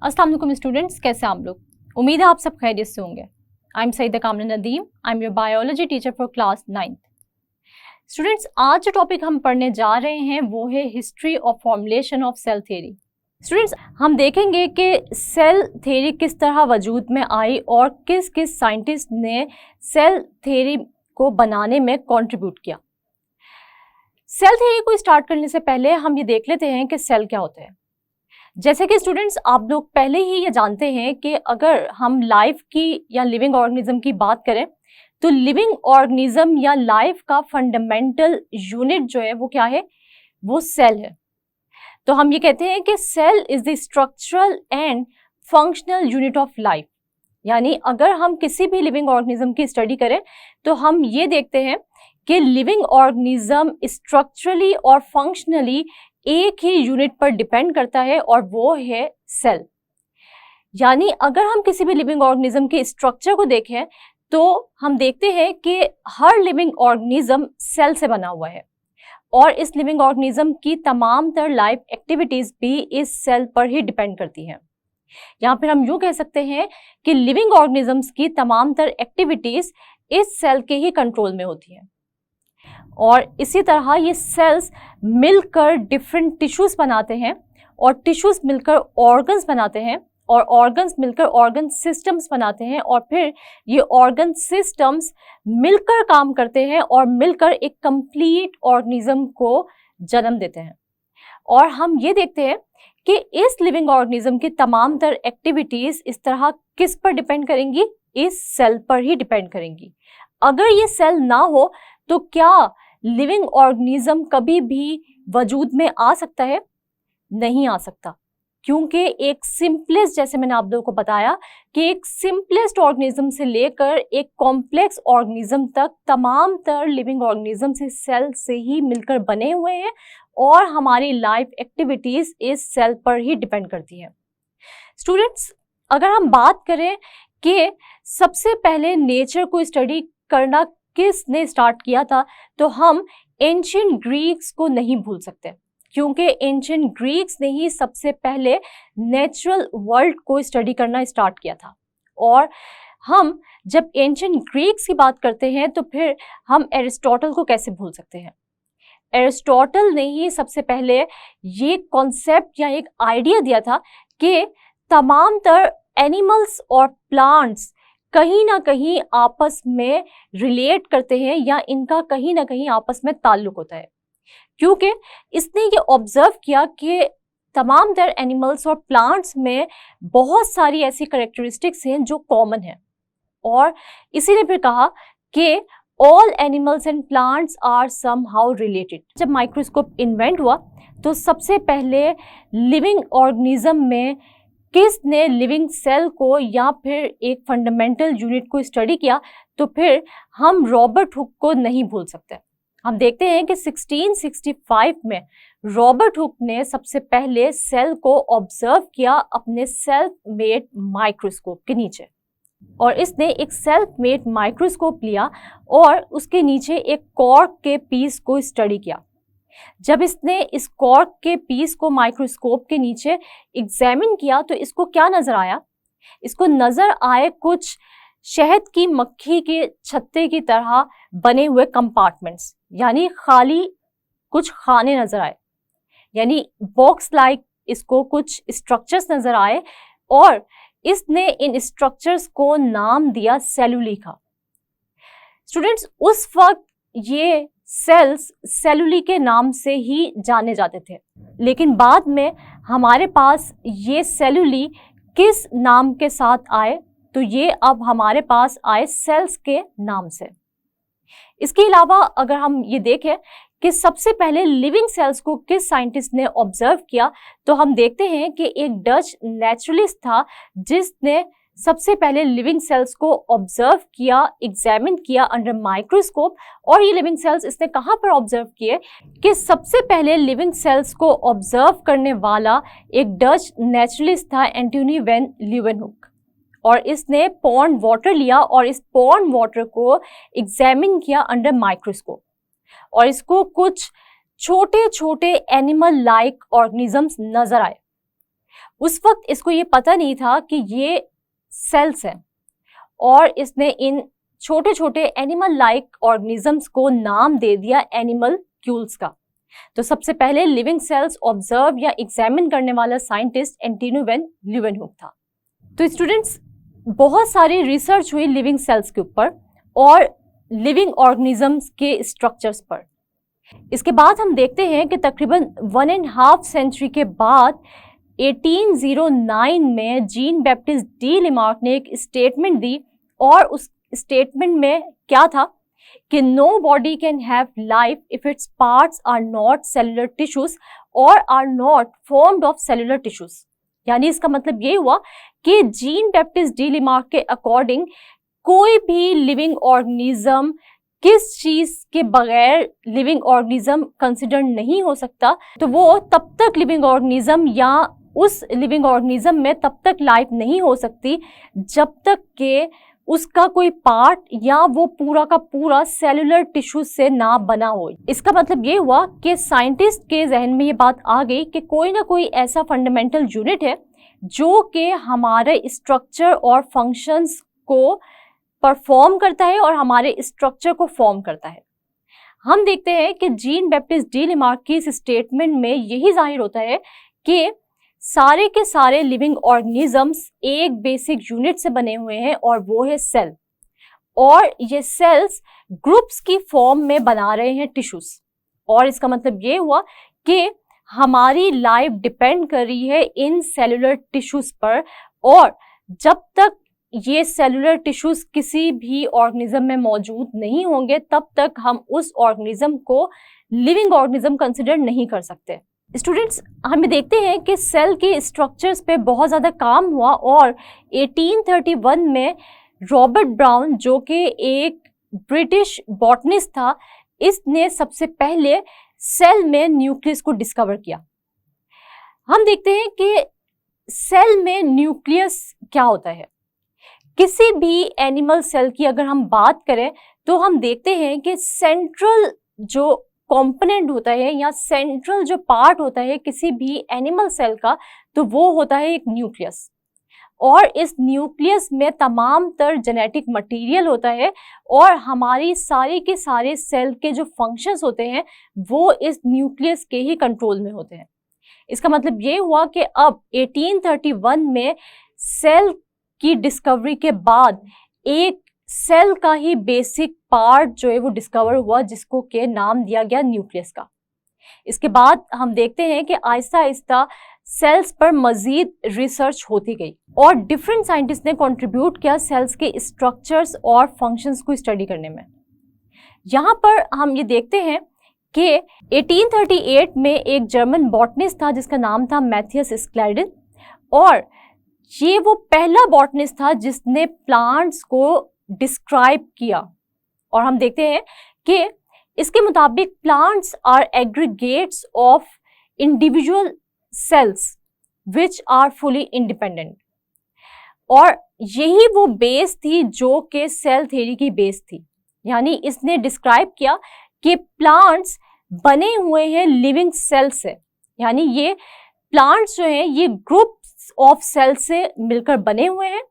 अस्सलाम वालेकुम स्टूडेंट्स, कैसे हैं आप लोग। उम्मीद है आप सब खैरियत से होंगे। आई एम सईदा कामना Nadeem, I am your biology teacher for class 9th। Students, आज जो टॉपिक हम पढ़ने जा रहे हैं वो है history of formulation of cell theory. Students, हम देखेंगे कि सेल थ्योरी किस तरह वजूद में आई और किस किस साइंटिस्ट ने सेल थ्योरी को बनाने में कंट्रीब्यूट किया। सेल थ्योरी को स्टार्ट करने से पहले हम ये देख लेते हैं कि सेल क्या होते हैं। जैसे कि स्टूडेंट्स, आप लोग पहले ही ये जानते हैं कि अगर हम लाइफ की या लिविंग ऑर्गेनिज्म की बात करें तो लिविंग ऑर्गेनिज्म या लाइफ का फंडामेंटल यूनिट जो है वो क्या है, वो सेल है। तो हम ये कहते हैं कि cell is the structural and functional unit of life. यानी अगर हम किसी भी लिविंग ऑर्गेनिज्म की स्टडी करें तो हम ये देखते हैं कि लिविंग ऑर्गेनिज्म स्ट्रक्चरली और फंक्शनली एक ही यूनिट पर डिपेंड करता है और वो है सेल। यानी अगर हम किसी भी लिविंग ऑर्गेनिज्म के स्ट्रक्चर को देखें तो हम देखते हैं कि हर लिविंग ऑर्गेनिज्म सेल से बना हुआ है और इस लिविंग ऑर्गेनिज्म की तमाम तर लाइफ एक्टिविटीज भी इस सेल पर ही डिपेंड करती हैं। या फिर हम यूं कह सकते हैं कि लिविंग ऑर्गेनिजम्स की तमाम तर एक्टिविटीज इस सेल के ही कंट्रोल में होती हैं। और इसी तरह ये सेल्स मिलकर डिफरेंट टिश्यूज बनाते हैं और टिश्यूज मिलकर ऑर्गन्स बनाते हैं और ऑर्गन्स मिलकर ऑर्गन सिस्टम्स बनाते हैं और फिर ये ऑर्गन सिस्टम्स मिलकर काम करते हैं और मिलकर एक कंप्लीट ऑर्गेनिज्म को जन्म देते हैं। और हम ये देखते हैं कि इस लिविंग ऑर्गेनिज्म की तमाम तर एक्टिविटीज इस तरह किस पर डिपेंड करेंगी, इस सेल पर ही डिपेंड करेंगी। अगर ये सेल ना हो तो क्या लिविंग ऑर्गेनिज्म कभी भी वजूद में आ सकता है? नहीं आ सकता, क्योंकि एक सिंपलेस्ट, जैसे मैंने आप लोगों को बताया कि एक सिंपलेस्ट ऑर्गेनिज्म से लेकर एक कॉम्प्लेक्स ऑर्गेनिज्म तक तमाम तर लिविंग ऑर्गेनिज्म से सेल से ही मिलकर बने हुए हैं और हमारी लाइफ एक्टिविटीज इस सेल पर ही डिपेंड करती हैं। स्टूडेंट्स, अगर हम बात करें कि सबसे पहले नेचर को स्टडी करना किसने स्टार्ट किया था तो हम एंशिएंट ग्रीक्स को नहीं भूल सकते, क्योंकि एंशिएंट ग्रीक्स ने ही सबसे पहले नेचुरल वर्ल्ड को स्टडी करना स्टार्ट किया था। और हम जब एंशिएंट ग्रीक्स की बात करते हैं तो फिर हम एरिस्टोटल को कैसे भूल सकते हैं। एरिस्टोटल ने ही सबसे पहले ये कॉन्सेप्ट या एक आइडिया दिया था कि तमाम तर एनिमल्स और प्लांट्स कहीं ना कहीं आपस में रिलेट करते हैं या इनका कहीं ना कहीं आपस में ताल्लुक होता है, क्योंकि इसने ये ऑब्जर्व किया कि तमाम तर एनिमल्स और प्लांट्स में बहुत सारी ऐसी कैरेक्टरिस्टिक्स हैं जो कॉमन है। और इसी ने फिर कहा कि all animals and plants are somehow related. जब माइक्रोस्कोप इन्वेंट हुआ तो सबसे पहले लिविंग ऑर्गेनिज्म में किसने लिविंग सेल को या फिर एक फंडामेंटल यूनिट को स्टडी किया, तो फिर हम रॉबर्ट हुक को नहीं भूल सकते। हम देखते हैं कि 1665 में रॉबर्ट हुक ने सबसे पहले सेल को ऑब्जर्व किया अपने सेल्फ मेड माइक्रोस्कोप के नीचे। और इसने एक सेल्फ मेड माइक्रोस्कोप लिया और उसके नीचे एक कॉर्क के पीस को स्टडी किया। जब इसने इस कॉर्क के पीस को माइक्रोस्कोप के नीचे एग्जामिन किया तो इसको क्या नजर आया? इसको नजर आए कुछ शहद की मक्खी के छत्ते की तरह बने हुए कंपार्टमेंट्स, यानी खाली कुछ खाने नजर आए, यानी बॉक्स लाइक इसको कुछ स्ट्रक्चर्स नजर आए और इसने इन स्ट्रक्चर्स को नाम दिया सेलुलिका। स्टूडेंट्स, उस वक्त ये सेल्स सेलुली के नाम से ही जाने जाते थे, लेकिन बाद में हमारे पास ये सेलुली किस नाम के साथ आए तो ये अब हमारे पास आए सेल्स के नाम से। इसके अलावा अगर हम ये देखें कि सबसे पहले लिविंग सेल्स को किस साइंटिस्ट ने ऑब्जर्व किया तो हम देखते हैं कि एक डच नेचुरलिस्ट था जिसने सबसे पहले लिविंग सेल्स को ऑब्जर्व किया, एग्जामिन किया अंडर माइक्रोस्कोप। और ये लिविंग सेल्स इसने कहाँ पर ऑब्जर्व किए कि सबसे पहले लिविंग सेल्स को ऑब्जर्व करने वाला एक डच नेचुरलिस्ट था एंटोनी वैन लीeuwenhoek। और इसने पॉन्ड वाटर लिया और इस पॉन्ड वाटर को एग्जामिन किया अंडर माइक्रोस्कोप और इसको कुछ छोटे छोटे एनिमल लाइक ऑर्गेनिजम्स नजर आए। उस वक्त इसको ये पता नहीं था कि ये सेल्स हैं, और इसने इन छोटे छोटे एनिमल लाइक ऑर्गेनिजम्स को नाम दे दिया एनिमलक्यूल्स का। तो सबसे पहले लिविंग सेल्स ऑब्जर्व या एग्जामिन करने वाला साइंटिस्ट एंटोनियो वैन ल्यूवेनहुक था। तो स्टूडेंट्स, बहुत सारी रिसर्च हुई लिविंग सेल्स के ऊपर और लिविंग ऑर्गेनिजम्स के स्ट्रक्चर्स पर। इसके बाद हम देखते हैं कि तकरीबन 1.5 सेंचुरी के बाद 1809 में जीन बैप्टिस्ट डी लेमार्क ने एक स्टेटमेंट दी, और उस स्टेटमेंट में क्या था कि no body can have life if its parts are not cellular tissues और are not formed of cellular tissues. यानी इसका मतलब ये हुआ कि जीन बैप्टिस्ट डी लेमार्क के अकॉर्डिंग कोई भी लिविंग ऑर्गेनिज्म किस चीज के बगैर लिविंग ऑर्गेनिज्म कंसिडर नहीं हो सकता, तो वो तब तक लिविंग ऑर्गेनिज्म या उस लिविंग ऑर्गेनिज्म में तब तक लाइफ नहीं हो सकती जब तक कि उसका कोई पार्ट या वो पूरा का पूरा सेलुलर टिश्यू से ना बना हो। इसका मतलब ये हुआ कि साइंटिस्ट के जहन में ये बात आ गई कि कोई ना कोई ऐसा फंडामेंटल यूनिट है जो कि हमारे स्ट्रक्चर और फंक्शंस को परफॉर्म करता है और हमारे स्ट्रक्चर को फॉर्म करता है। हम देखते हैं कि जीन बैप्टिस्ट डी लेमार्क की इस स्टेटमेंट में यही जाहिर होता है कि सारे के सारे लिविंग ऑर्गेनिजम्स एक बेसिक यूनिट से बने हुए हैं, और वो है सेल। और ये सेल्स ग्रुप्स की फॉर्म में बना रहे हैं टिश्यूज। और इसका मतलब ये हुआ कि हमारी लाइफ डिपेंड कर रही है इन सेलुलर टिश्यूज पर, और जब तक ये सेलुलर टिश्यूज किसी भी ऑर्गेनिज्म में मौजूद नहीं होंगे तब तक हम उस ऑर्गेनिज्म को लिविंग ऑर्गेनिज्म कंसिडर नहीं कर सकते। स्टूडेंट्स, हमें देखते हैं कि सेल के स्ट्रक्चर्स पे बहुत ज़्यादा काम हुआ, और 1831 में रॉबर्ट ब्राउन, जो कि एक ब्रिटिश बॉटनिस्ट था, इसने सबसे पहले सेल में न्यूक्लियस को डिस्कवर किया। हम देखते हैं कि सेल में न्यूक्लियस क्या होता है। किसी भी एनिमल सेल की अगर हम बात करें तो हम देखते हैं कि सेंट्रल जो कंपोनेंट होता है या सेंट्रल जो पार्ट होता है किसी भी एनिमल सेल का, तो वो होता है एक न्यूक्लियस। और इस न्यूक्लियस में तमाम तर जेनेटिक मटेरियल होता है, और हमारी सारे के सारे सेल के जो फंक्शंस होते हैं वो इस न्यूक्लियस के ही कंट्रोल में होते हैं। इसका मतलब ये हुआ कि अब 1831 में सेल की डिस्कवरी के बाद एक सेल का ही बेसिक पार्ट जो है वो डिस्कवर हुआ, जिसको के नाम दिया गया न्यूक्लियस का। इसके बाद हम देखते हैं कि आहिस्ता आहिस्ता सेल्स पर मजीद रिसर्च होती गई, और डिफरेंट साइंटिस्ट ने कंट्रीब्यूट किया सेल्स के स्ट्रक्चर्स और फंक्शंस को स्टडी करने में। यहाँ पर हम ये देखते हैं कि 1838 में एक जर्मन बॉटनिस्ट था जिसका नाम था मैथियस स्क्लेडेन, और ये वो पहला बॉटनिस्ट था जिसने प्लांट्स को डिस्क्राइब किया। और हम देखते हैं कि इसके मुताबिक plants are aggregates of individual cells which are fully independent. और यही वो बेस थी जो कि सेल थ्योरी की बेस थी। यानी इसने डिस्क्राइब किया कि प्लांट्स बने हुए हैं लिविंग सेल से, यानी ये प्लांट्स जो हैं ये ग्रुप्स ऑफ सेल्स से मिलकर बने हुए हैं,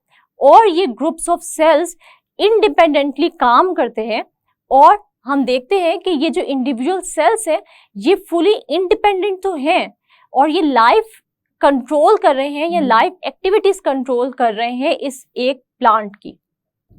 और ये ग्रुप्स ऑफ सेल्स इंडिपेंडेंटली काम करते हैं। और हम देखते हैं कि ये जो इंडिविजुअल सेल्स है ये फुली इंडिपेंडेंट तो हैं, और ये लाइफ कंट्रोल कर रहे हैं या लाइफ एक्टिविटीज कंट्रोल कर रहे हैं इस एक प्लांट की।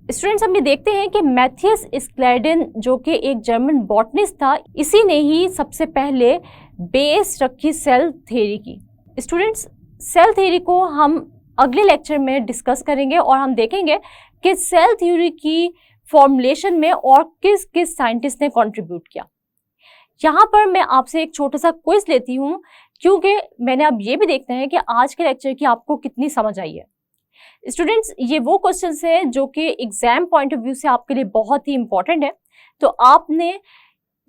स्टूडेंट्स, हम ये देखते हैं कि मैथियस स्क्लेडेन जो कि एक जर्मन बॉटनिस्ट था, इसी ने ही सबसे पहले बेस रखी सेल थ्योरी की। स्टूडेंट्स, सेल थ्योरी को हम अगले लेक्चर में डिस्कस करेंगे, और हम देखेंगे कि सेल थ्योरी की फॉर्मुलेशन में और किस किस साइंटिस्ट ने कंट्रीब्यूट किया। यहाँ पर मैं आपसे एक छोटा सा क्विज लेती हूँ, क्योंकि मैंने अब ये भी देखना है कि आज के लेक्चर की आपको कितनी समझ आई है। स्टूडेंट्स, ये वो क्वेश्चंस हैं जो कि एग्जाम पॉइंट ऑफ व्यू से आपके लिए बहुत ही इंपॉर्टेंट है, तो आपने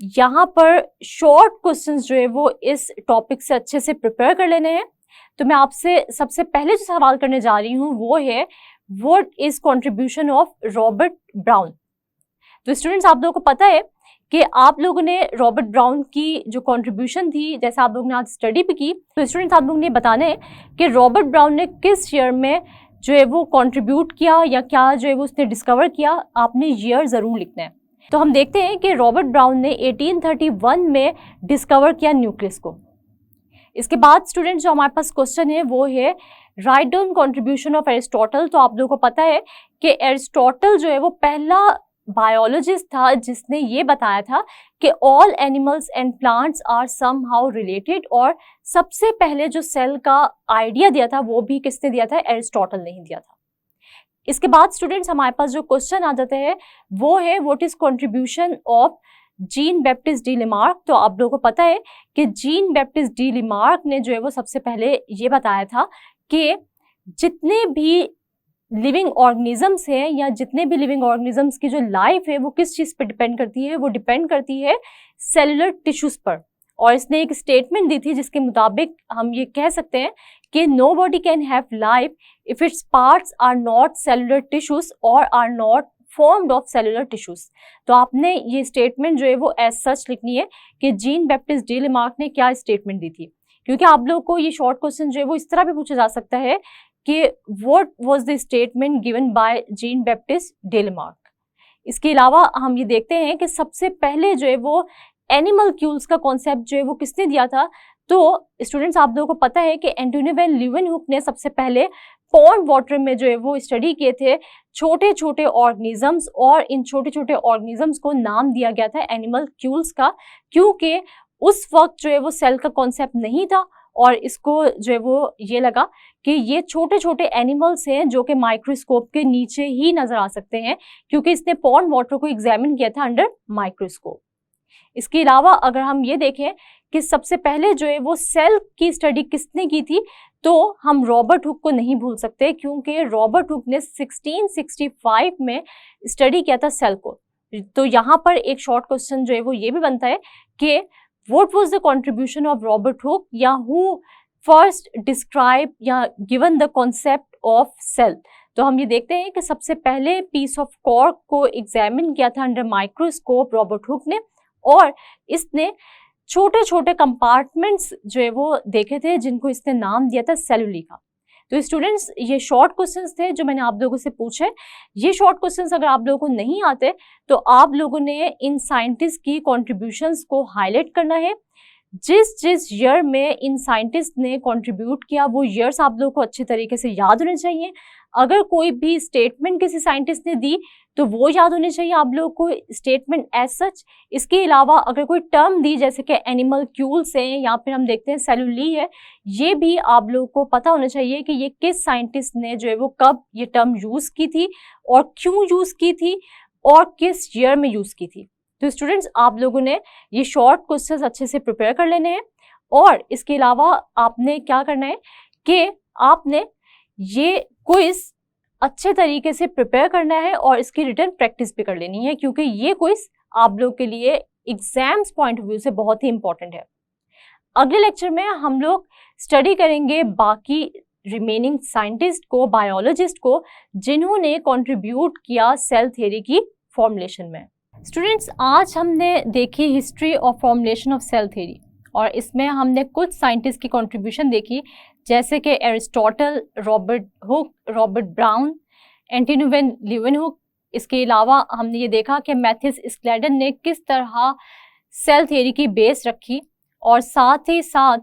यहाँ पर शॉर्ट क्वेश्चंस जो है वो इस टॉपिक से अच्छे से प्रिपेयर कर लेने हैं। तो मैं आपसे सबसे पहले जो सवाल करने जा रही हूँ वो है, what is contribution of Robert brown. तो स्टूडेंट्स, आप लोगों को पता है कि आप लोगों ने रॉबर्ट ब्राउन की जो कंट्रीब्यूशन थी, जैसे आप लोगों ने आज स्टडी भी की, तो स्टूडेंट्स आप लोगों ने बताना है कि रॉबर्ट ब्राउन ने किस ईयर में जो है वो कंट्रीब्यूट किया या क्या जो है वो उसने डिस्कवर किया। आपने ईयर ज़रूर लिखना है। तो हम देखते हैं कि रॉबर्ट ब्राउन ने 1831 में डिस्कवर किया न्यूक्लियस को। इसके बाद स्टूडेंट्स जो हमारे पास क्वेश्चन है वो है write down contribution of Aristotle. तो आप लोगों को पता है कि एरिस्टोटल जो है वो पहला बायोलॉजिस्ट था जिसने ये बताया था कि all animals and plants are somehow related, और सबसे पहले जो सेल का आइडिया दिया था वो भी किसने दिया था? एरिस्टोटल ने ही दिया था। इसके बाद स्टूडेंट्स हमारे पास जो क्वेश्चन आ जाते हैं वो है what is contribution of gene Baptiste de Lamarck. तो आप लोगों को पता है कि जीन बैप्टिस्ट डी लेमार्क ने जो है वो सबसे पहले ये बताया था कि जितने भी लिविंग ऑर्गेनिजम्स हैं या जितने भी लिविंग ऑर्गेनिजम्स की जो लाइफ है वो किस चीज़ पर डिपेंड करती है? वो डिपेंड करती है सेलुलर टिश्यूज पर। और इसने एक स्टेटमेंट दी थी जिसके मुताबिक हम ये कह सकते हैं कि no body can have life if its parts are not cellular tissues और are not formed of cellular tissues. तो आपने ये स्टेटमेंट जो है वो एज सच लिखनी है कि जीन बैप्टिस्ट डी लेमार्क ने क्या स्टेटमेंट दी थी, क्योंकि आप लोगों को ये शॉर्ट क्वेश्चन जो है वो इस तरह भी पूछा जा सकता है कि what was the statement given by gene Baptiste de Lamarck. इसके अलावा हम ये देखते हैं कि सबसे पहले जो है वो एनिमलक्यूल्स का कॉन्सेप्ट जो है वो किसने दिया था? तो स्टूडेंट्स आप लोगों को पता है कि एंटोनी वैन लीeuwenhoek ने सबसे पहले पॉन्ड वाटर में जो है वो स्टडी किए थे छोटे छोटे ऑर्गेनिजम्स, और इन छोटे छोटे ऑर्गेनिजम्स को नाम दिया गया था एनिमलक्यूल्स का, क्योंकि उस वक्त जो है वो सेल का कॉन्सेप्ट नहीं था और इसको जो है वो ये लगा कि ये छोटे छोटे एनिमल्स हैं जो कि माइक्रोस्कोप के नीचे ही नजर आ सकते हैं, क्योंकि इसने पॉन्ड वाटर को एग्जामिन किया था अंडर माइक्रोस्कोप। इसके अलावा अगर हम ये देखें कि सबसे पहले जो है वो सेल की स्टडी किसने की थी, तो हम रॉबर्ट हुक को नहीं भूल सकते, क्योंकि रॉबर्ट हुक ने 1665 में स्टडी किया था सेल को। तो यहाँ पर एक शॉर्ट क्वेश्चन जो है वो ये भी बनता है कि what was the contribution of Robert Hooke, या हु फर्स्ट डिस्क्राइब या given the concept of cell. तो हम ये देखते हैं कि सबसे पहले पीस ऑफ कॉर्क को एग्जामिन किया था अंडर माइक्रोस्कोप रॉबर्ट हुक ने, और इसने छोटे छोटे कंपार्टमेंट्स जो है वो देखे थे जिनको इसने नाम दिया था सेलुली का। तो स्टूडेंट्स ये शॉर्ट क्वेश्चंस थे जो मैंने आप लोगों से पूछे। ये शॉर्ट क्वेश्चंस अगर आप लोगों को नहीं आते तो आप लोगों ने इन साइंटिस्ट की कॉन्ट्रीब्यूशंस को हाईलाइट करना है। जिस जिस ईयर में इन साइंटिस्ट ने कंट्रीब्यूट किया वो ईयर्स आप लोगों को अच्छे तरीके से याद होने चाहिए। अगर कोई भी स्टेटमेंट किसी साइंटिस्ट ने दी तो वो याद होने चाहिए आप लोगों को, स्टेटमेंट एज सच। इसके अलावा अगर कोई टर्म दी जैसे कि एनिमलक्यूल्स हैं या फिर हम देखते हैं सेलुली है, ये भी आप लोगों को पता होना चाहिए कि ये किस साइंटिस्ट ने जो है वो कब ये टर्म यूज़ की थी और क्यों यूज़ की थी और किस ईयर में यूज़ की थी। तो स्टूडेंट्स आप लोगों ने ये शॉर्ट क्वेश्चंस अच्छे से प्रिपेयर कर लेने हैं, और इसके अलावा आपने क्या करना है कि आपने ये क्विज अच्छे तरीके से प्रिपेयर करना है और इसकी रिटन प्रैक्टिस भी कर लेनी है, क्योंकि ये क्विज आप लोग के लिए एग्जाम्स पॉइंट ऑफ व्यू से बहुत ही इंपॉर्टेंट है। अगले लेक्चर में हम लोग स्टडी करेंगे बाकी रिमेनिंग साइंटिस्ट को, बायोलॉजिस्ट को, जिन्होंने कंट्रीब्यूट किया सेल थ्योरी की फॉर्मुलेशन में। स्टूडेंट्स आज हमने देखी history of formulation of cell theory, और इसमें हमने कुछ साइंटिस्ट की कंट्रीब्यूशन देखी जैसे कि Aristotle, Robert Hooke, Robert Brown, Antonie van Leeuwenhoek. इसके अलावा हमने ये देखा कि मैथ्यूस स्क्लेडन ने किस तरह सेल थ्योरी की बेस रखी, और साथ ही साथ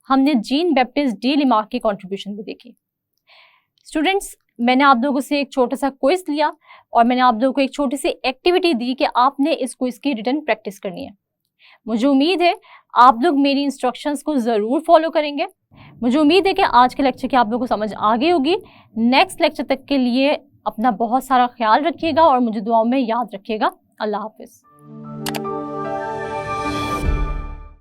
हमने जीन बैप्टिस्ट डी लेमार्क की कंट्रीब्यूशन भी देखी। स्टूडेंट्स मैंने आप लोगों से एक छोटा सा क्विज लिया और मैंने आप लोगों को एक छोटी सी एक्टिविटी दी कि आपने इस क्विज की रिटन प्रैक्टिस करनी है। मुझे उम्मीद है आप लोग मेरी इंस्ट्रक्शंस को ज़रूर फॉलो करेंगे। मुझे उम्मीद है कि आज के लेक्चर की आप लोगों को समझ आ गई होगी। नेक्स्ट लेक्चर तक के लिए अपना बहुत सारा ख्याल रखिएगा और मुझे दुआओं में याद रखिएगा। अल्लाह हाफिज़।